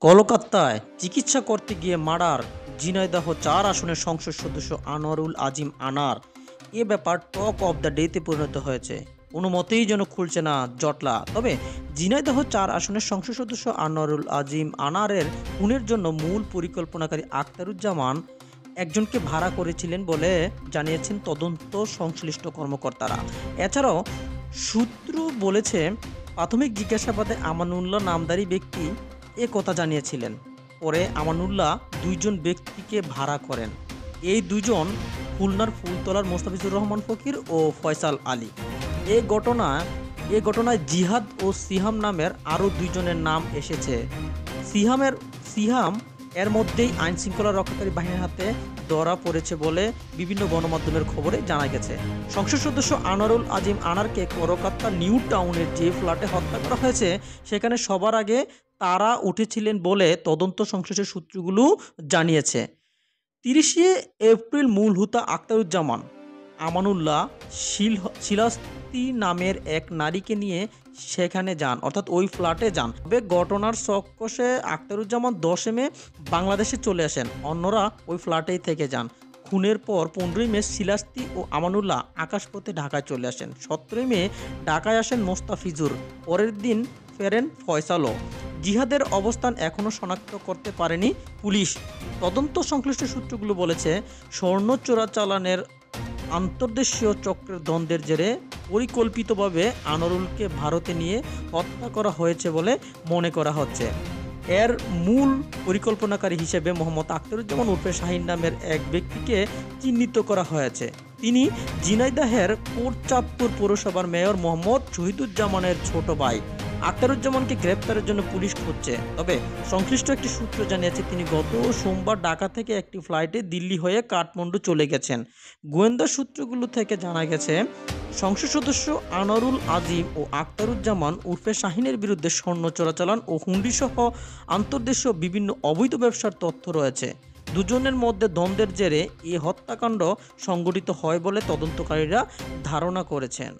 কলকাতায় চিকিৎসা করতে গিয়ে মার্ডার, ঝিনাইদহ ৪ আসনের সংসদ সদস্য আনোয়ারুল আজিম আনার। এ ব্যাপার টক অব দ্য ডেতে পরিণত হয়েছে। কোনো মতেই যেন খুলছে না জটলা। তবে ঝিনাইদহ ৪ আসনের সংসদ সদস্য আনোয়ারুল আজিম আনারের খুনের জন্য মূল পরিকল্পনাকারী আখতারুজ্জামান একজনকে ভাড়া করেছিলেন বলে জানিয়েছেন তদন্ত সংশ্লিষ্ট কর্মকর্তারা। এছাড়াও সূত্র বলেছে, প্রাথমিক জিজ্ঞাসাবাদে আমানুল্লাহ নামধারী ব্যক্তি এ কথা জানিয়েছিলেন। পরে আমানুল্লাহ দুইজন ব্যক্তিকে ভাড়া করেন। এই দুজন খুলনার ফুলতলার মোস্তাফিজুর রহমান ফকির ও ফয়সাল আলী। এ ঘটনায় জিহাদ ও সিহাম নামের আরও দুইজনের নাম এসেছে। সিহাম এর মধ্যেই আইন শৃঙ্খলা রক্ষাকারী বাহিনীর হাতে ধরা পড়েছে বলে বিভিন্ন গণমাধ্যমের খবরে জানা গেছে। সংসদ সদস্য আনোয়ারুল আজিম আনারকে কলকাতা নিউ টাউনের যে ফ্ল্যাটে হত্যা করা হয়েছে সেখানে সবার আগে তারা উঠেছিলেন বলে তদন্ত সংশ্লিষ্ট সূত্রগুলো জানিয়েছে। ৩০শে এপ্রিল মূল হোতা আখতারুজ্জামান আমানুল্লাহ শিলাস্তি নামের এক নারীকে নিয়ে সেখানে যান, অর্থাৎ ওই ফ্ল্যাটে যান। তবে ঘটনার চক্কসে আখতারুজ্জামান 10 মে বাংলাদেশে চলে আসেন, অন্যরা ওই ফ্ল্যাটেই থেকে যান। খুনের পর 15 মে শিলাস্তি ও আমানুল্লাহ আকাশপথে ঢাকায় চলে আসেন। 17 মে ঢাকায় আসেন মোস্তাফিজুর, পরের দিন ফেরেন ফয়সালও। জিহাদের অবস্থান এখনও শনাক্ত করতে পারেনি পুলিশ। তদন্ত সংশ্লিষ্ট সূত্রগুলো বলেছে, স্বর্ণ চোরাচালানের আন্তর্দেশীয় চক্রের দ্বন্দ্বের জেরে পরিকল্পিতভাবে আনোয়ারুলকে ভারতে নিয়ে হত্যা করা হয়েছে বলে মনে করা হচ্ছে। এর মূল পরিকল্পনাকারী হিসেবে মোহাম্মদ আখতারুজ্জামান উর্ফে শাহিন নামের এক ব্যক্তিকে চিহ্নিত করা হয়েছে। তিনি ঝিনাইদহের কোটচাঁদপুর পৌরসভার মেয়র মোহাম্মদ শহীদুজ্জামানের ছোট ভাই। আখতারুজ্জামানকে গ্রেপ্তারের জন্য পুলিশ খুঁজছে। তবে সংশ্লিষ্ট একটি সূত্র জানিয়েছে, তিনি গত সোমবার ঢাকা থেকে একটি ফ্লাইটে দিল্লি হয়ে কাঠমান্ডু চলে গেছেন। গোয়েন্দা সূত্রগুলো থেকে জানা গেছে, সংসদ সদস্য আনোয়ারুল আজিম ও আখতারুজ্জামান উর্ফে শাহিনের বিরুদ্ধে স্বর্ণ চোরাচালান ও হুন্ডিসহ আন্তর্দেশীয় বিভিন্ন অবৈধ ব্যবসার তথ্য রয়েছে। দুজনের মধ্যে দ্বন্দ্বের জেরে এই হত্যাকাণ্ড সংঘটিত হয় বলে তদন্তকারীরা ধারণা করেছেন।